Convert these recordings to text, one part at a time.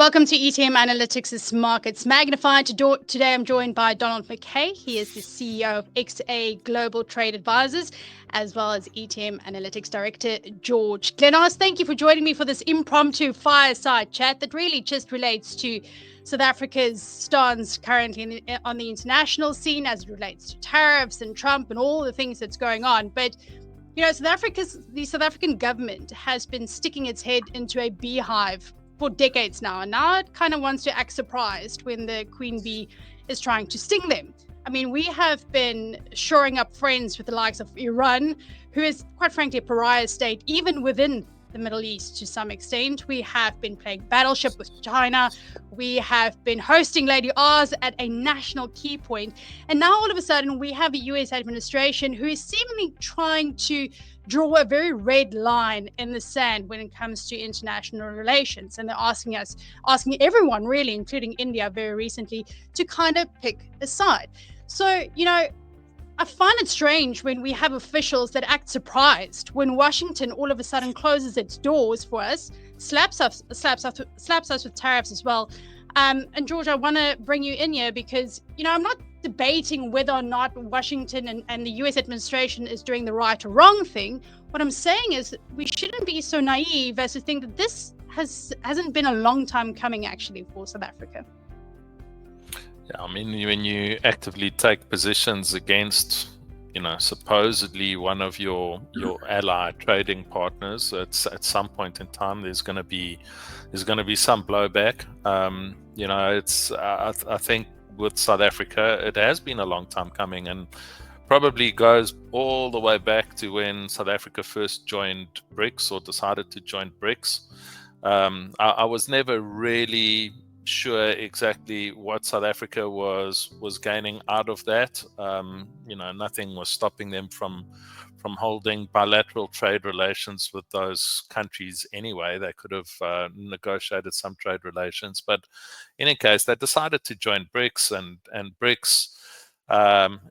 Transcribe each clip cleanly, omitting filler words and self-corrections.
Welcome to ETM Analytics Markets Magnified. Today I'm joined by MacKay. He is the CEO of XA Global Trade Advisors, as well as ETM Analytics Director George Glynos. Thank you for joining me for this impromptu fireside chat that really just relates to South Africa's stance currently on the international scene as it relates to tariffs and Trump and all the things that's going on. But you know, the South African government has been sticking its head into a beehive for decades now, and now it kind of wants to act surprised when the queen bee is trying to sting them. I mean, we have been shoring up friends with the likes of Iran, who is quite frankly a pariah state even within the Middle East to some extent. We have been playing battleship with China. We have been hosting Lady Oz at a national key point. And now all of a sudden we have a US administration who is seemingly trying to draw a very red line in the sand when it comes to international relations. And they're asking everyone really, including India very recently, to kind of pick a side. So, you know, I find it strange when we have officials that act surprised when Washington all of a sudden closes its doors for us, slaps us with tariffs as well. And George, I want to bring you in here because, you know, I'm not debating whether or not Washington and the US administration is doing the right or wrong thing. What I'm saying is we shouldn't be so naive as to think that this hasn't been a long time coming actually for South Africa. Yeah, I mean, when you actively take positions against, you know, supposedly one of your ally trading partners, at some point in time, there's going to be some blowback. You know, it's I think with South Africa, it has been a long time coming, and probably goes all the way back to when South Africa first joined BRICS or decided to join BRICS. I was never really sure exactly what South Africa was gaining out of that. You know, nothing was stopping them from holding bilateral trade relations with those countries anyway. They could have negotiated some trade relations, but in any case, they decided to join BRICS, and BRICS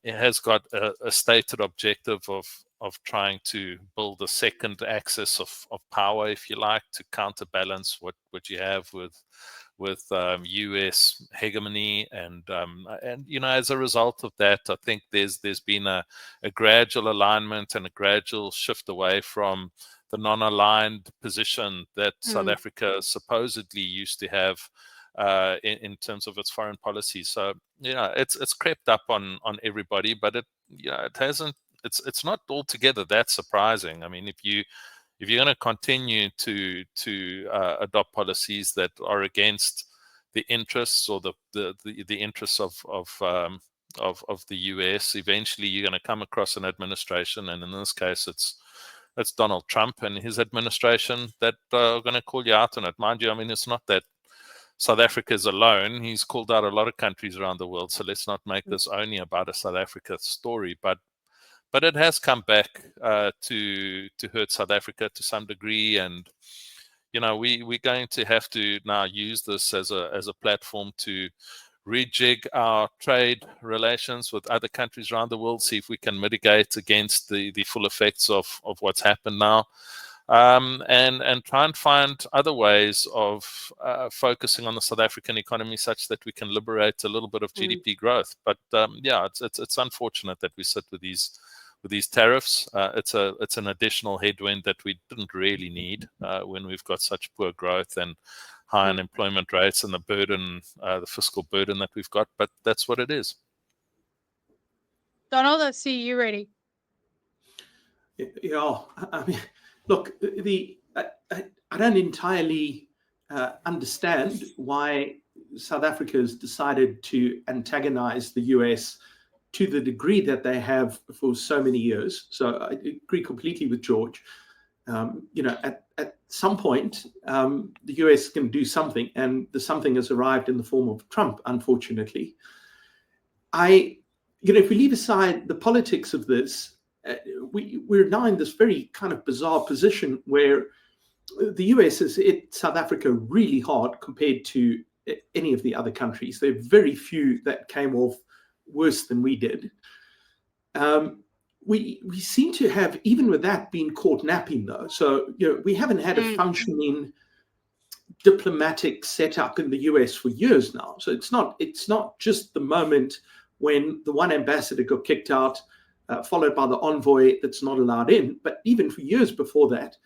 it has got a stated objective of trying to build a second axis of power, if you like, to counterbalance what you have with US hegemony, and you know, as a result of that, I think there's been a gradual alignment and a gradual shift away from the non-aligned position that South Africa supposedly used to have in terms of its foreign policy. So you know, it's crept up on everybody, but it hasn't. It's not altogether that surprising. I mean, if you're going to continue to adopt policies that are against the interests or the interests of the US, eventually you're going to come across an administration, and in this case, it's Donald Trump and his administration that are going to call you out on it. Mind you, I mean, it's not that South Africa is alone. He's called out a lot of countries around the world, so let's not make this only about a South Africa story, but it has come back to hurt South Africa to some degree, and you know, we're going to have to now use this as a platform to rejig our trade relations with other countries around the world, see if we can mitigate against the full effects of what's happened now, and try and find other ways of focusing on the South African economy such that we can liberate a little bit of GDP growth. But yeah, it's unfortunate that we sit with these tariffs. It's an additional headwind that we didn't really need when we've got such poor growth and high unemployment rates and the burden, the fiscal burden that we've got. But that's what it is. Donald, I see you ready. Yeah, I mean, look, I don't entirely understand why South Africa has decided to antagonize the US to the degree that they have for so many years. So I agree completely with George. You know, at some point, the US can do something, and the something has arrived in the form of Trump, unfortunately. You know, if we leave aside the politics of this, we're now in this very kind of bizarre position where the US has hit South Africa really hard compared to any of the other countries. There are very few that came off worse than we did. We seem to have, even with that, been caught napping though. So, you know, we haven't had a functioning diplomatic setup in the US for years now. So it's not just the moment when the one ambassador got kicked out, followed by the envoy that's not allowed in, but even for years before that,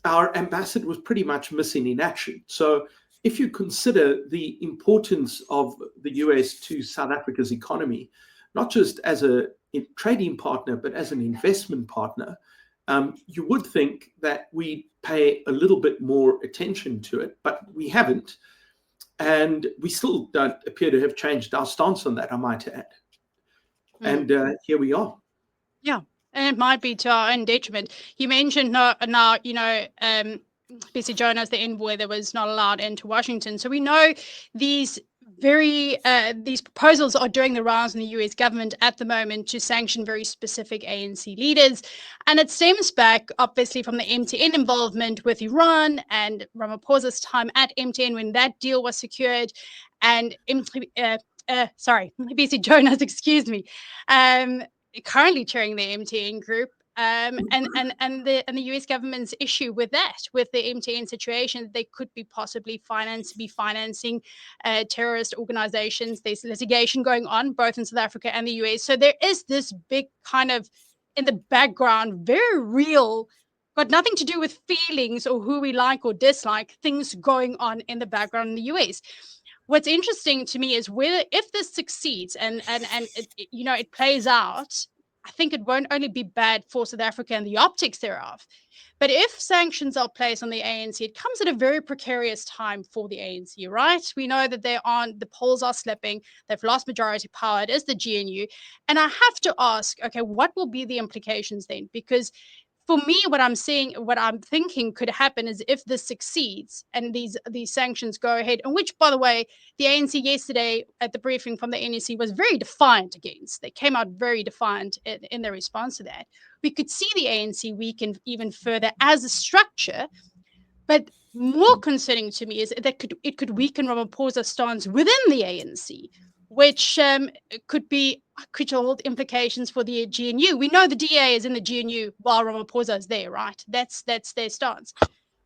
our ambassador was pretty much missing in action. So if you consider the importance of the US to South Africa's economy, not just as a trading partner, but as an investment partner, you would think that we pay a little bit more attention to it, but we haven't. And we still don't appear to have changed our stance on that, I might add. And here we are. Yeah, and it might be to our own detriment. You mentioned now, BC Jonas, the envoy that was not allowed into Washington. So we know these these proposals are doing the rounds in the US government at the moment to sanction very specific ANC leaders. And it stems back, obviously, from the MTN involvement with Iran and Ramaphosa's time at MTN when that deal was secured. And BC Jonas, excuse me, currently chairing the MTN group. And the US government's issue with that, with the MTN situation, that they could be possibly financing terrorist organizations. There's litigation going on both in South Africa and the US. So there is this big kind of in the background, very real, got nothing to do with feelings or who we like or dislike, things going on in the background in the US. What's interesting to me is whether if this succeeds and it plays out, I think it won't only be bad for South Africa and the optics thereof, but if sanctions are placed on the ANC, it comes at a very precarious time for the ANC, right? We know that the polls are slipping, they've lost majority power, it is the GNU. And I have to ask, okay, what will be the implications then? Because for me, what I'm thinking could happen is if this succeeds and these sanctions go ahead, and which, by the way, the ANC yesterday at the briefing from the NEC was very defiant against. They came out very defiant in their response to that. We could see the ANC weaken even further as a structure, but more concerning to me is that it could weaken Ramaphosa's stance within the ANC, which could hold implications for the GNU. We know the DA is in the GNU while Ramaphosa is there, right? That's their stance.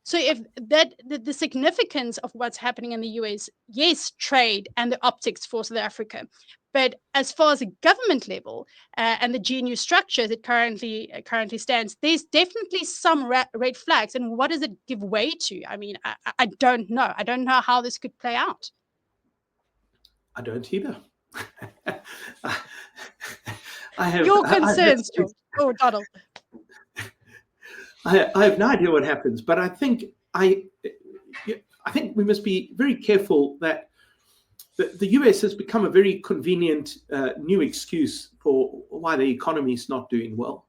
So if the significance of what's happening in the US, yes, trade and the optics for South Africa, but as far as a government level and the GNU structure as it currently stands, there's definitely some red flags. And what does it give way to? I mean, I don't know. I don't know how this could play out. I don't either. Your concerns, George. Oh, Donald. I have no idea what happens, but I think we must be very careful that the US has become a very convenient new excuse for why the economy is not doing well.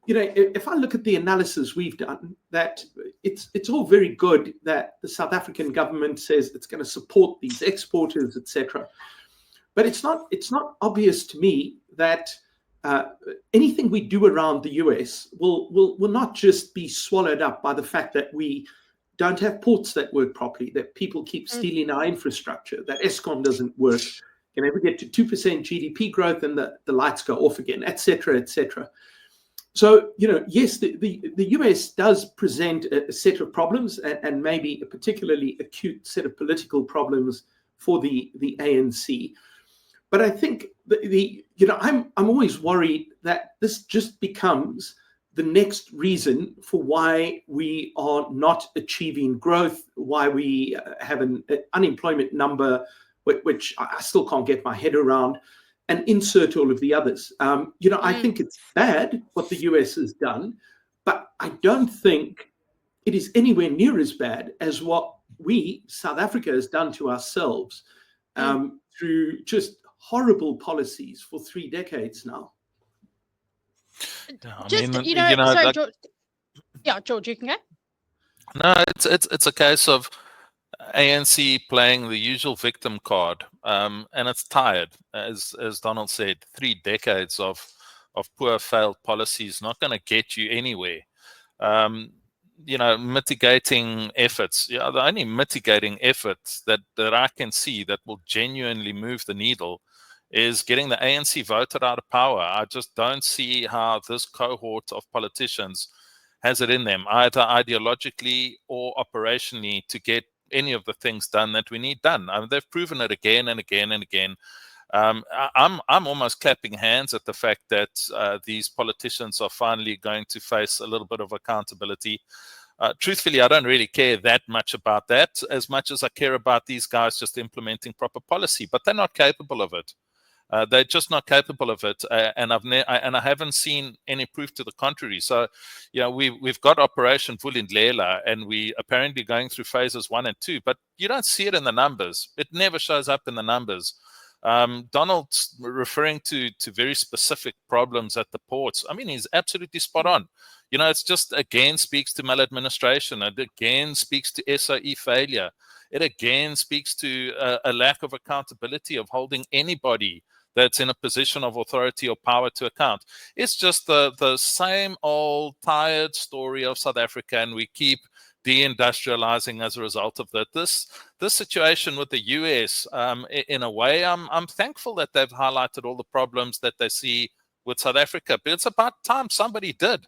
If I look at the analysis we've done, that it's all very good that the South African government says it's going to support these exporters, etc. But it's not obvious to me that anything we do around the US will not just be swallowed up by the fact that we don't have ports that work properly, that people keep stealing our infrastructure, that Eskom doesn't work. We get to 2% GDP growth and the lights go off again, etc., etc. So, yes, the US does present a set of problems and maybe a particularly acute set of political problems for the ANC. But I think I'm always worried that this just becomes the next reason for why we are not achieving growth, why we have an unemployment number which I still can't get my head around, and insert all of the others. I think it's bad what the US has done, but I don't think it is anywhere near as bad as what we, South Africa, has done to ourselves through just horrible policies for 3 decades now. Sorry, George. Yeah, George, you can go. No, it's a case of ANC playing the usual victim card, and it's tired, as Donald said. 3 decades of poor, failed policies not going to get you anywhere. Mitigating efforts. The only mitigating efforts that I can see that will genuinely move the needle is getting the ANC voted out of power. I just don't see how this cohort of politicians has it in them, either ideologically or operationally, to get any of the things done that we need done. They've proven it again and again and again. I'm almost clapping hands at the fact that these politicians are finally going to face a little bit of accountability. Truthfully, I don't really care that much about that, as much as I care about these guys just implementing proper policy, but they're not capable of it. They're just not capable of it, and I haven't seen any proof to the contrary. So, we've got Operation Vulindlela, and we apparently going through phases 1 and 2, but you don't see it in the numbers. It never shows up in the numbers. Donald's referring to very specific problems at the ports. I mean, he's absolutely spot on. It's just, again, speaks to maladministration. It again speaks to SOE failure. It again speaks to a lack of accountability of holding anybody that's in a position of authority or power to account. It's just the same old tired story of South Africa, and we keep deindustrializing as a result of that. This situation with the US, in a way, I'm thankful that they've highlighted all the problems that they see with South Africa, but it's about time somebody did.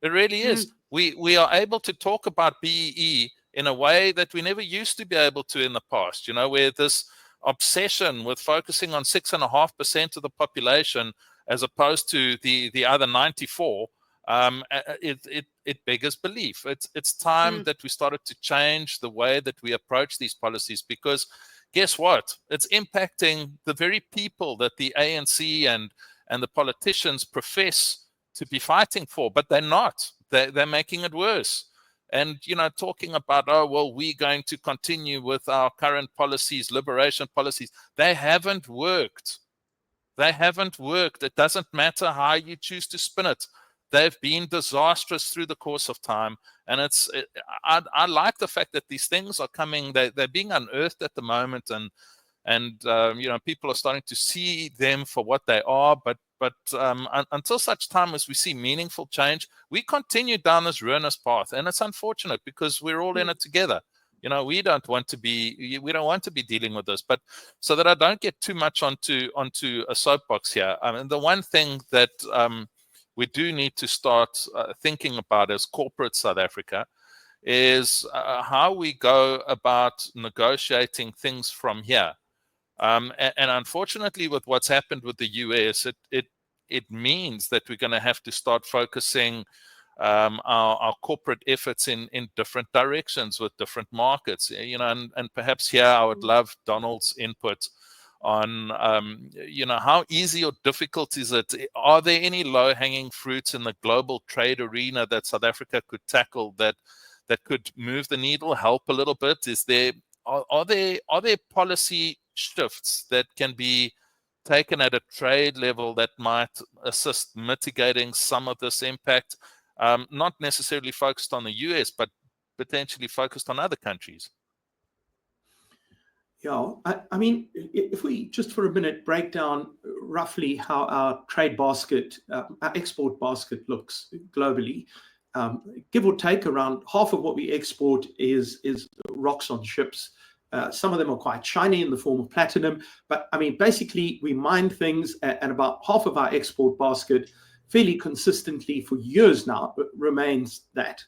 It really is. We are able to talk about BEE in a way that we never used to be able to in the past, where this obsession with focusing on 6.5% of the population as opposed to the other 94, it beggars belief. It's time that we started to change the way that we approach these policies, because guess what? It's impacting the very people that the ANC and the politicians profess to be fighting for, but they're not. They're making it worse. And, talking about, we're going to continue with our current policies, liberation policies. They haven't worked. It doesn't matter how you choose to spin it. They've been disastrous through the course of time. And I like the fact that these things are coming, they're being unearthed at the moment. And people are starting to see them for what they are. But until such time as we see meaningful change, we continue down this ruinous path, and it's unfortunate because we're all in it together. We don't want to be dealing with this. But so that I don't get too much onto a soapbox here, I mean, the one thing that we do need to start thinking about as corporate South Africa is how we go about negotiating things from here. And unfortunately, with what's happened with the US, it means that we're going to have to start focusing our corporate efforts in different directions with different markets. And perhaps here I would love Donald's input on how easy or difficult is it? Are there any low-hanging fruits in the global trade arena that South Africa could tackle that could move the needle, help a little bit? Are there policy shifts that can be taken at a trade level that might assist mitigating some of this impact, not necessarily focused on the US, but potentially focused on other countries? Yeah, I mean, if we just for a minute break down roughly how our trade basket, our export basket looks globally, give or take around half of what we export is rocks on ships. Some of them are quite shiny in the form of platinum, but I mean, basically we mine things, and about half of our export basket fairly consistently for years now remains that.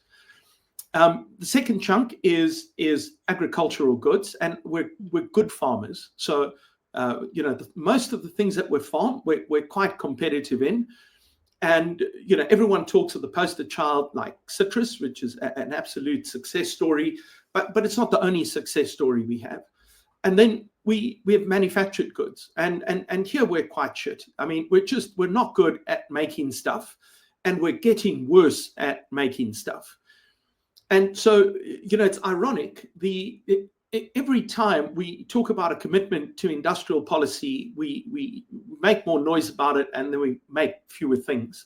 The second chunk is agricultural goods, and we're good farmers. So, most of the things that we farm, we're quite competitive in. And, everyone talks of the poster child like citrus, which is an absolute success story, but it's not the only success story we have. And then we have manufactured goods, and here we're quite shit. I mean, we're not good at making stuff, and we're getting worse at making stuff. And so, it's ironic. Every time we talk about a commitment to industrial policy, we make more noise about it, and then we make fewer things.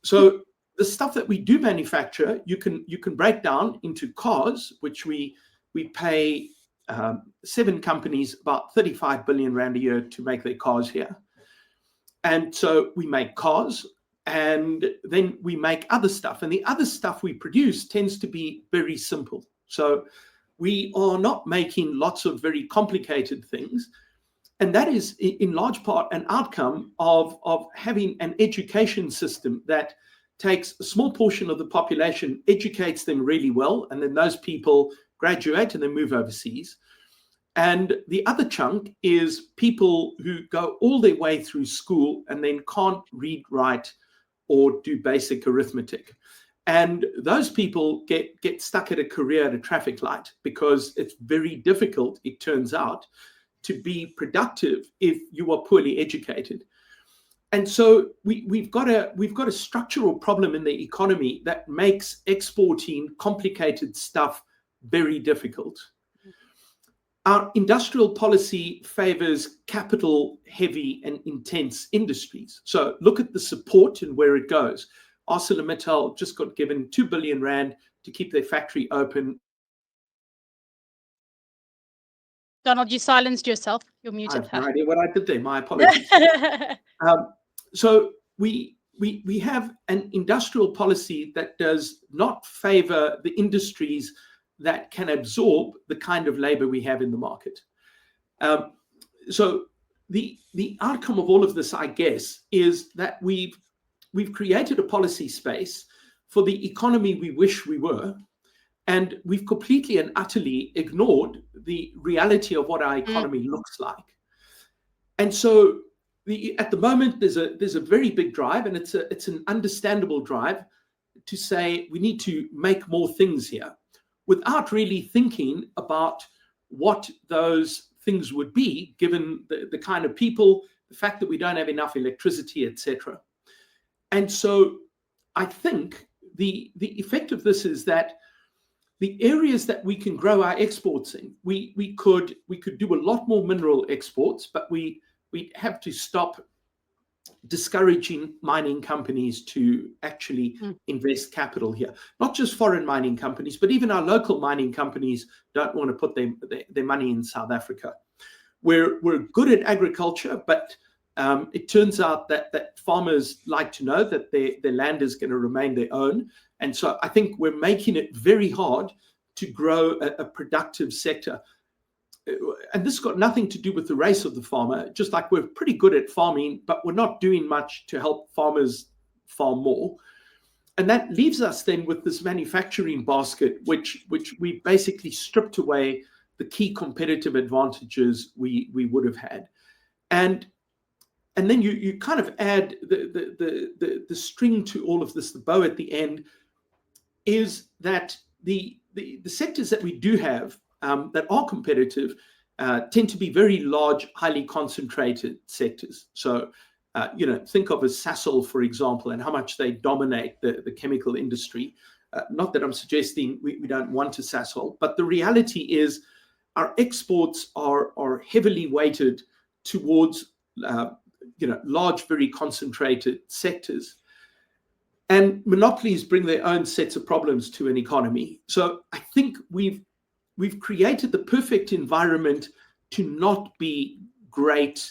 So the stuff that we do manufacture, you can break down into cars, which we pay 7 companies about 35 billion rand a year to make their cars here. And so we make cars, and then we make other stuff. And the other stuff we produce tends to be very simple. So we are not making lots of very complicated things. And that is in large part an outcome of having an education system that takes a small portion of the population, educates them really well, and then those people graduate and then move overseas. And the other chunk is people who go all their way through school and then can't read, write, or do basic arithmetic. And those people get stuck at a career at a traffic light because it's very difficult, it turns out, to be productive if you are poorly educated. And so we've got a structural problem in the economy that makes exporting complicated stuff very difficult. Our industrial policy favors capital-heavy and intense industries. So look at the support and where it goes. ArcelorMittal just got given 2 billion rand to keep their factory open. Donald, you silenced yourself. You're muted. I have no idea what I did there. My apologies. So we have an industrial policy that does not favor the industries that can absorb the kind of labor we have in the market. So the outcome of all of this, I guess, is that we've created a policy space for the economy we wish we were, and we've completely and utterly ignored the reality of what our economy looks like. And so at the moment, there's a very big drive, and it's an understandable drive to say we need to make more things here, without really thinking about what those things would be, given the kind of people, the fact that we don't have enough electricity, etc. And so I think the effect of this is that the areas that we can grow our exports in, we could do a lot more mineral exports, but we have to stop discouraging mining companies to actually invest capital here. Not just foreign mining companies, but even our local mining companies don't want to put their money in South Africa. We're good at agriculture, but it turns out that farmers like to know that their land is going to remain their own. And so I think we're making it very hard to grow a productive sector. And this has got nothing to do with the race of the farmer, just like we're pretty good at farming, but we're not doing much to help farmers farm more. And that leaves us then with this manufacturing basket, which we basically stripped away the key competitive advantages we would have had. And then you kind of add the string to all of this, the bow at the end, is that the sectors that we do have that are competitive tend to be very large, highly concentrated sectors. So, think of a Sasol, for example, and how much they dominate the chemical industry. Not that I'm suggesting we don't want a Sasol, but the reality is our exports are heavily weighted towards large, very concentrated sectors. And monopolies bring their own sets of problems to an economy. So I think we've created the perfect environment to not be great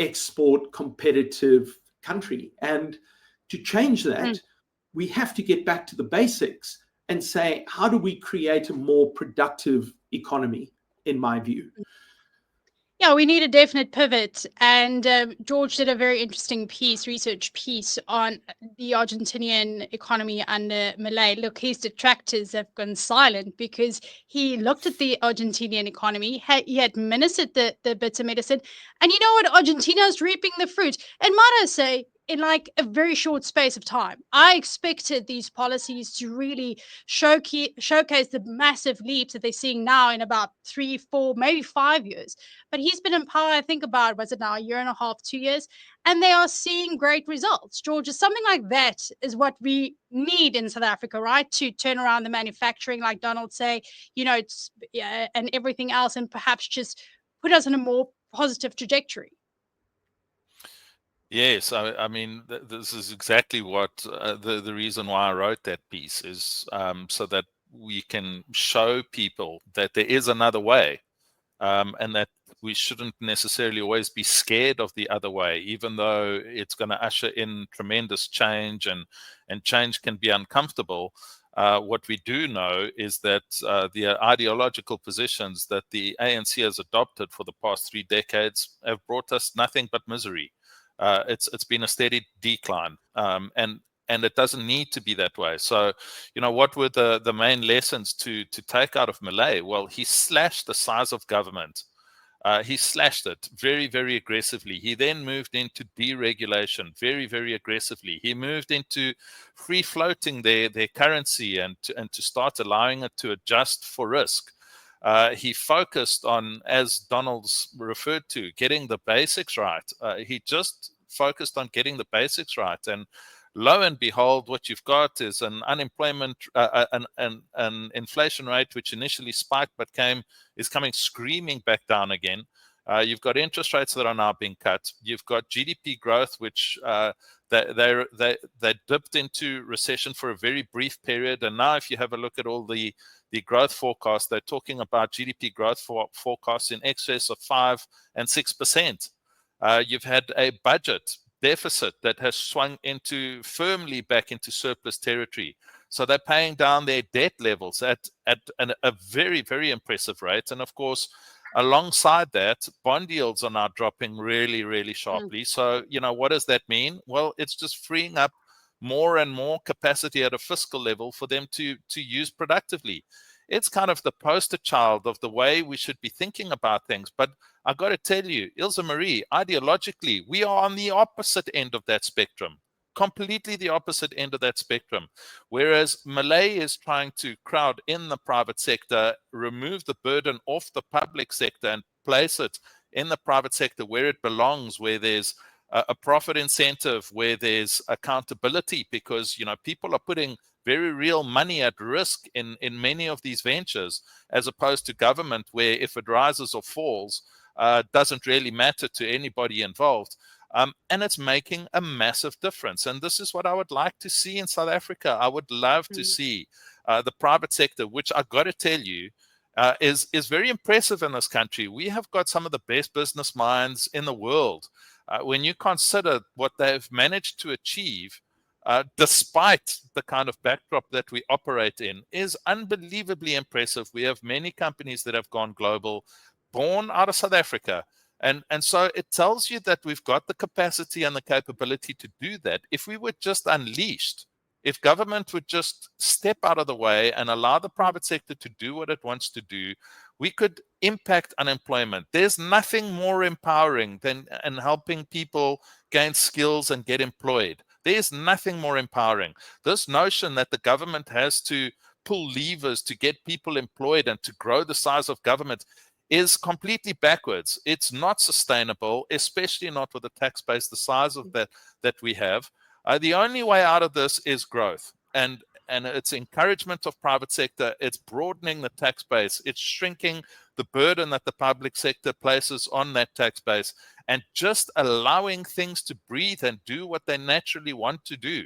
export competitive country. And to change that, we have to get back to the basics and say, how do we create a more productive economy, in my view? Yeah, we need a definite pivot. And George did a very interesting research piece on the Argentinian economy under Milei. Look, his detractors have gone silent because he looked at the Argentinian economy. He administered the bitter medicine. And you know what? Argentina is reaping the fruit. And might I say, in like a very short space of time, I expected these policies to really showcase the massive leaps that they're seeing now in about 3, 4, maybe 5 years. But he's been in power, I think about, was it now, a year and a half, 2 years? And they are seeing great results. George, something like that is what we need in South Africa, right? To turn around the manufacturing, like Donald say, and everything else, and perhaps just put us in a more positive trajectory. Yes, I mean, this is exactly what the reason why I wrote that piece is, so that we can show people that there is another way, and that we shouldn't necessarily always be scared of the other way, even though it's going to usher in tremendous change, and change can be uncomfortable. What we do know is that the ideological positions that the ANC has adopted for the past 3 decades have brought us nothing but misery. It's been a steady decline, and and it doesn't need to be that way. So, what were the main lessons to take out of Milei? Well, he slashed the size of government. He slashed it very, very aggressively. He then moved into deregulation very, very aggressively. He moved into free floating their currency and to start allowing it to adjust for risk. He focused on, as Donald's referred to, getting the basics right. He just focused on getting the basics right. And lo and behold, what you've got is an unemployment, an inflation rate which initially spiked but is coming screaming back down again. You've got interest rates that are now being cut. You've got GDP growth, which they dipped into recession for a very brief period. And now if you have a look at all the growth forecasts, they're talking about GDP growth forecasts in excess of 5 and 6%. You've had a budget deficit that has swung firmly back into surplus territory. So they're paying down their debt levels at a very, very impressive rate. And of course, alongside that, bond yields are now dropping really, really sharply. So, what does that mean? Well, it's just freeing up more and more capacity at a fiscal level for them to use productively. It's kind of the poster child of the way we should be thinking about things. But I've got to tell you, Ilze-Marie, ideologically, we are on the opposite end of that spectrum, completely the opposite end of that spectrum. Whereas Milei is trying to crowd in the private sector, remove the burden off the public sector and place it in the private sector where it belongs, where there's a profit incentive, where there's accountability, because, people are putting very real money at risk in many of these ventures, as opposed to government, where if it rises or falls, doesn't really matter to anybody involved. And it's making a massive difference. And this is what I would like to see in South Africa. I would love to see the private sector, which I've got to tell you, is very impressive in this country. We have got some of the best business minds in the world. When you consider what they've managed to achieve, despite the kind of backdrop that we operate in, is unbelievably impressive. We have many companies that have gone global, born out of South Africa. And so it tells you that we've got the capacity and the capability to do that if we were just unleashed. If government would just step out of the way and allow the private sector to do what it wants to do, we could impact unemployment. There's nothing more empowering than helping people gain skills and get employed. There's nothing more empowering. This notion that the government has to pull levers to get people employed and to grow the size of government is completely backwards. It's not sustainable, especially not with the tax base the size of that we have. The only way out of this is growth, and it's encouragement of private sector. It's broadening the tax base. It's shrinking the burden that the public sector places on that tax base, and just allowing things to breathe and do what they naturally want to do.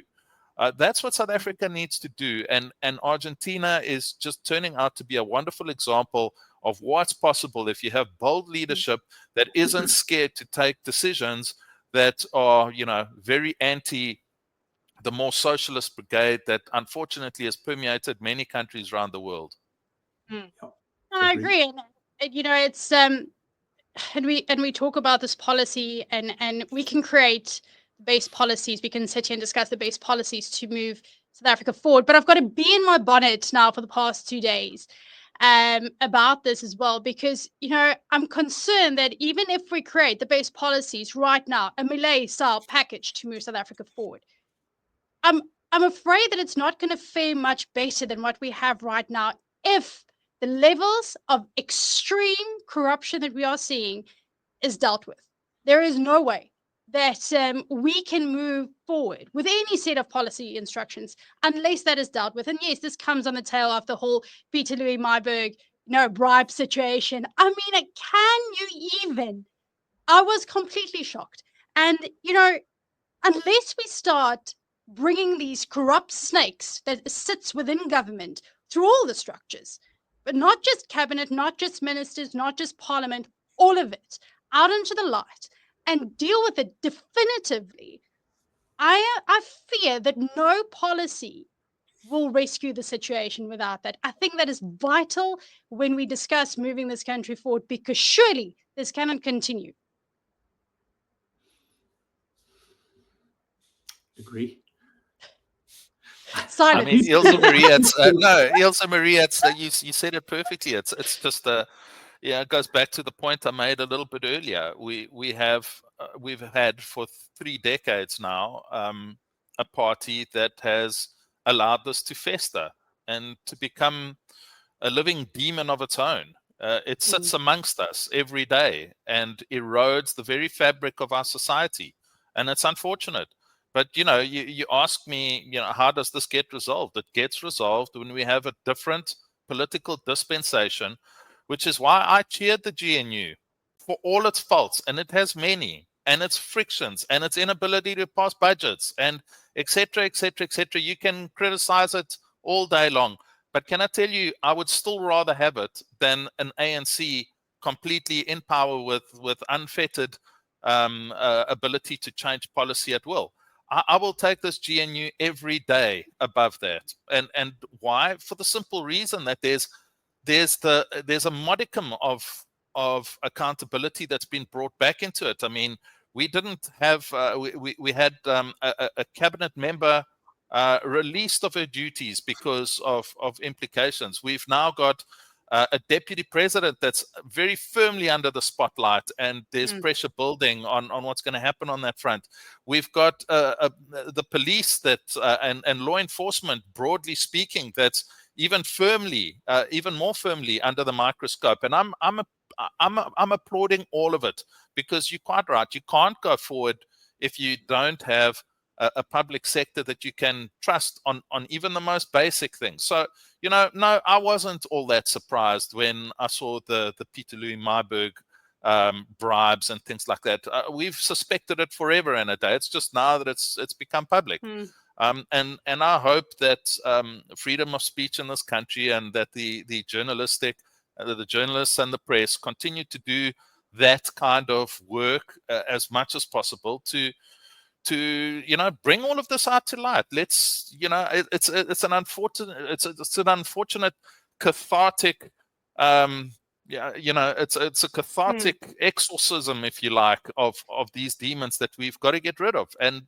That's what South Africa needs to do, and Argentina is just turning out to be a wonderful example of what's possible if you have bold leadership that isn't scared to take decisions that are, very anti the more socialist brigade that unfortunately has permeated many countries around the world. I agree. And, it's and we talk about this policy, and we can create base policies. We can sit here and discuss the base policies to move South Africa forward. But I've got to be in my bonnet now for the past 2 days about this as well, because I'm concerned that even if we create the base policies right now, a Milei style package to move South Africa forward, I'm afraid that it's not going to fare much better than what we have right now if the levels of extreme corruption that we are seeing is dealt with. There is no way that we can move forward with any set of policy instructions unless that is dealt with. And yes, this comes on the tail of the whole Peter Louis Myburgh, bribe situation. I mean, can you even? I was completely shocked. And, unless we start bringing these corrupt snakes that sits within government through all the structures, but not just cabinet, not just ministers, not just parliament, all of it out into the light, and deal with it definitively, I fear that no policy will rescue the situation without that. I think that is vital when we discuss moving this country forward, because surely this cannot continue. Agree. I mean, Silence. Ilze-Marie, you said it perfectly. It's just it goes back to the point I made a little bit earlier. We've had for 3 decades now a party that has allowed this to fester and to become a living demon of its own. It sits amongst us every day and erodes the very fabric of our society, and it's unfortunate. But you ask me, how does this get resolved? It gets resolved when we have a different political dispensation, which is why I cheered the GNU for all its faults, and it has many, and its frictions, and its inability to pass budgets, and etc., etc., etc. You can criticize it all day long, but can I tell you, I would still rather have it than an ANC completely in power with unfettered ability to change policy at will. I will take this GNU every day above that. And why? For the simple reason that there's a modicum of accountability that's been brought back into it. I mean, we didn't have we had a cabinet member released of her duties because of implications. We've now got a deputy president that's very firmly under the spotlight, and there's pressure building on what's going to happen on that front. We've got the police that and law enforcement, broadly speaking, that's even more firmly under the microscope. And I'm applauding all of it, because you're quite right. You can't go forward if you don't have a public sector that you can trust on even the most basic things. So, no, I wasn't all that surprised when I saw the Peter Louis Myburgh bribes and things like that. We've suspected it forever and a day. It's just now that it's become public. And I hope that freedom of speech in this country, and that the journalists and the press continue to do that kind of work as much as possible to bring all of this out to light. Let's it's an unfortunate cathartic it's a cathartic exorcism, if you like, of these demons that we've got to get rid of. And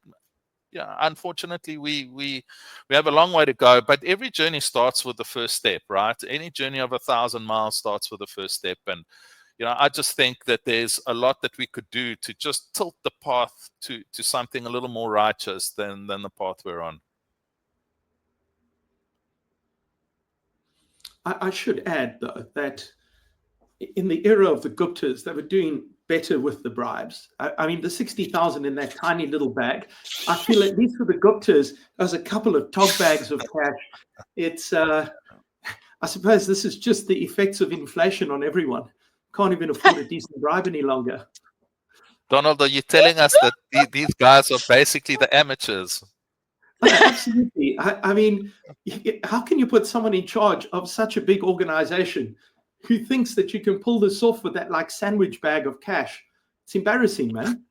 unfortunately we have a long way to go, but every journey starts with the first step, right? Any journey of 1,000 miles starts with the first step. And I just think that there's a lot that we could do to just tilt the path to something a little more righteous than the path we're on. I should add, though, that in the era of the Guptas, they were doing better with the bribes. I mean, the 60,000 in that tiny little bag, I feel at least with the Guptas, there's a couple of tog bags of cash. It's, I suppose this is just the effects of inflation on everyone. Can't even afford a decent bribe any longer. Donald, are you telling us that these guys are basically the amateurs? Absolutely. I mean, how can you put someone in charge of such a big organization who thinks that you can pull this off with that sandwich bag of cash? It's embarrassing, man.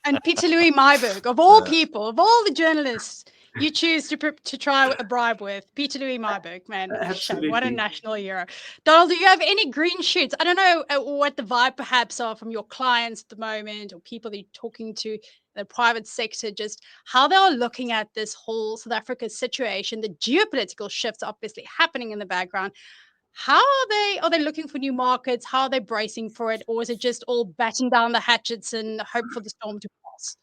And Peter Louis Myburgh, of all people, of all the journalists you choose to try a bribe with, Peter Louis Myburgh, man. Absolutely. What a national hero. Donald, do you have any green shoots? I don't know what the vibe perhaps are from your clients at the moment, or people that you're talking to in the private sector, just how they are looking at this whole South Africa situation, the geopolitical shifts obviously happening in the background. How are they looking for new markets? How are they bracing for it? Or is it just all batten down the hatchets and hope for the storm to pass?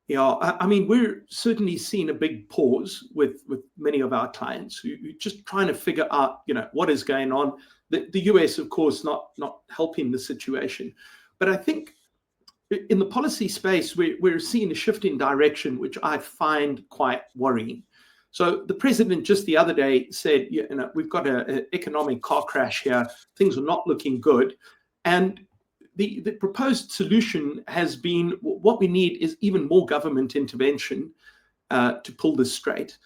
Yeah, I mean, we're certainly seeing a big pause with many of our clients who just trying to figure out, what is going on. The US, of course, not helping the situation. But I think in the policy space, we're seeing a shift in direction, which I find quite worrying. So the president just the other day said, we've got an economic car crash here. Things are not looking good. And the proposed solution has been, what we need is even more government intervention to pull this straight.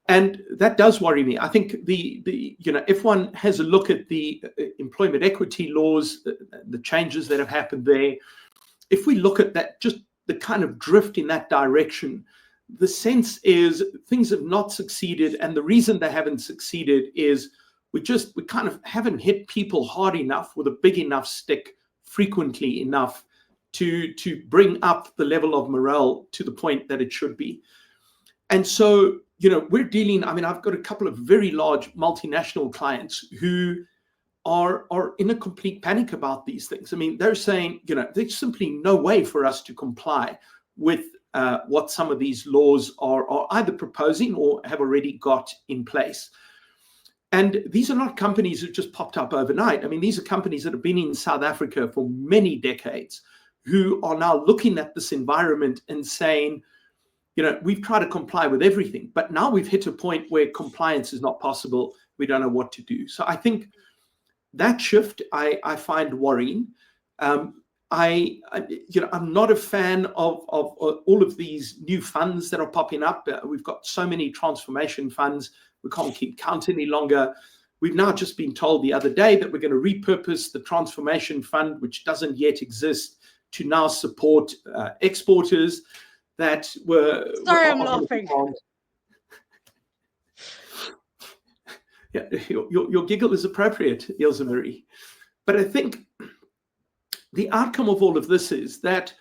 And that does worry me. I think if one has a look at the employment equity laws, the changes that have happened there, if we look at that, just the kind of drift in that direction, the sense is things have not succeeded. And the reason they haven't succeeded is we kind of haven't hit people hard enough with a big enough stick frequently enough to bring up the level of morale to the point that it should be. And so we're dealing, I've got a couple of very large multinational clients who are in a complete panic about these things. They're saying, there's simply no way for us to comply with what some of these laws are either proposing or have already got in place. And these are not companies that just popped up overnight. These are companies that have been in South Africa for many decades, who are now looking at this environment and saying, we've tried to comply with everything, but now we've hit a point where compliance is not possible. We don't know what to do. So I think that shift I find worrying. I'm not a fan of all of these new funds that are popping up. We've got so many transformation funds. We can't keep count any longer. We've now just been told the other day that we're going to repurpose the transformation fund, which doesn't yet exist, to now support exporters that were... Sorry, I'm laughing. Yeah, your giggle is appropriate, Ilze-Marie. But I think the outcome of all of this is that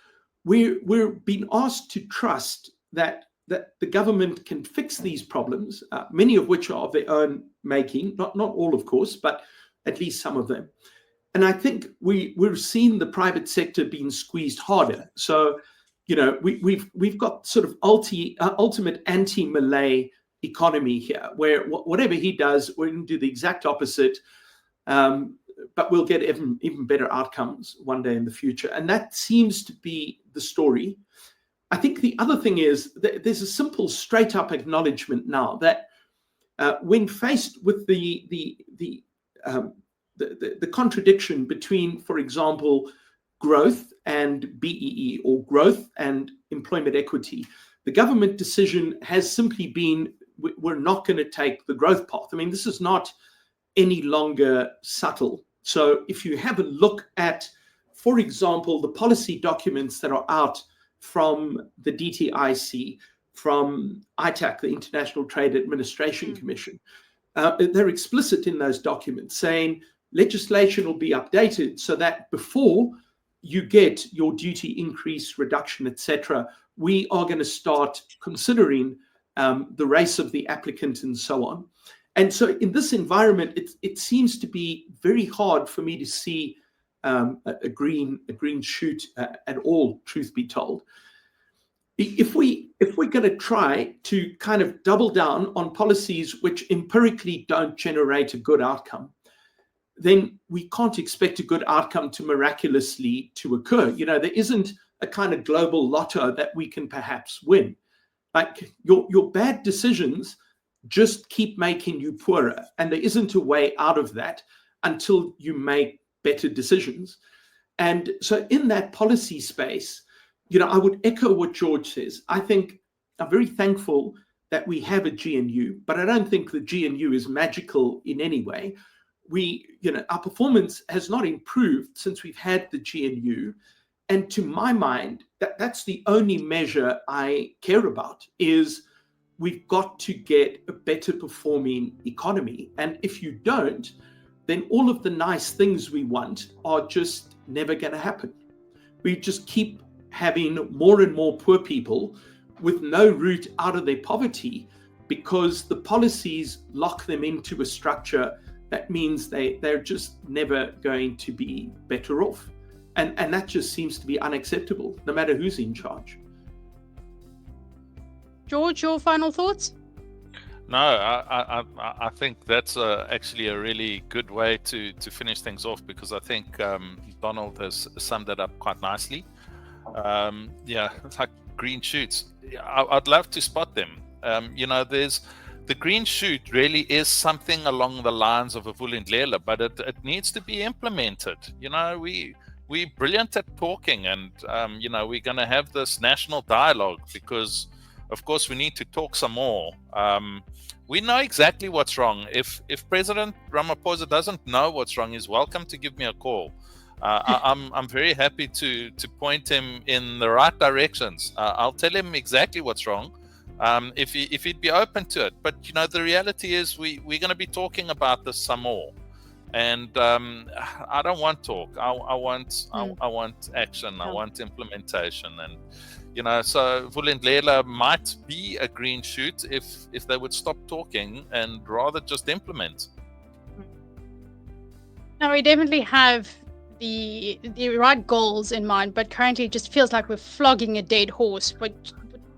we're being asked to trust that the government can fix these problems, many of which are of their own making, not all, of course, but at least some of them. And I think we're seeing the private sector being squeezed harder. So, we've got sort of ultimate anti-Milei economy here, where whatever he does, we're going to do the exact opposite, but we'll get even better outcomes one day in the future. And that seems to be the story. I think the other thing is that there's a simple, straight-up acknowledgement now that when faced with the contradiction between, for example, growth and BEE, or growth and employment equity, the government decision has simply been, we're not going to take the growth path. This is not any longer subtle. So if you have a look at, for example, the policy documents that are out from the DTIC, from ITAC, the International Trade Administration Commission, they're explicit in those documents saying legislation will be updated so that before you get your duty increase, reduction, etc., we are going to start considering the race of the applicant and so on. And so in this environment, it seems to be very hard for me to see a green shoot at all, truth be told. If we're going to try to kind of double down on policies which empirically don't generate a good outcome, then we can't expect a good outcome to miraculously to occur. There isn't a kind of global lotto that we can perhaps win. Like your bad decisions just keep making you poorer, and there isn't a way out of that until you make better decisions. And so in that policy space, I would echo what George says. I think I'm very thankful that we have a GNU, but I don't think the GNU is magical in any way. Our performance has not improved since we've had the GNU. And to my mind, that's the only measure I care about, is we've got to get a better performing economy. And if you don't, then all of the nice things we want are just never going to happen. We just keep having more and more poor people with no route out of their poverty because the policies lock them into a structure that means they're just never going to be better off. And that just seems to be unacceptable, no matter who's in charge. George, your final thoughts? No, I think that's actually a really good way to finish things off, because I think Donald has summed that up quite nicely. It's like green shoots. I'd love to spot them. There's the green shoot really is something along the lines of a Vulindlela, but it needs to be implemented. We're brilliant at talking, and we're going to have this national dialogue because, of course, we need to talk some more. We know exactly what's wrong. If President Ramaphosa doesn't know what's wrong, he's welcome to give me a call. I'm very happy to point him in the right directions. I'll tell him exactly what's wrong, if he'd be open to it. But the reality is we're going to be talking about this some more. And I don't want talk. I want action. I want implementation. And So Vulindlela might be a green shoot if they would stop talking and rather just implement. Now, we definitely have the right goals in mind, but currently it just feels like we're flogging a dead horse. What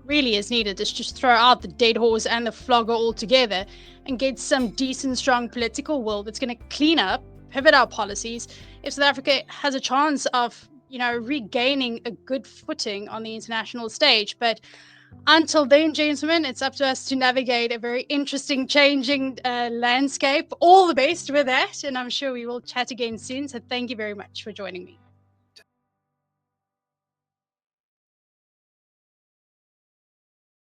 really is needed is just throw out the dead horse and the flogger altogether and get some decent, strong political will that's going to clean up, pivot our policies. If South Africa has a chance of regaining a good footing on the international stage. But until then, gentlemen, it's up to us to navigate a very interesting, changing landscape. All the best with that, and I'm sure we will chat again soon. So thank you very much for joining me.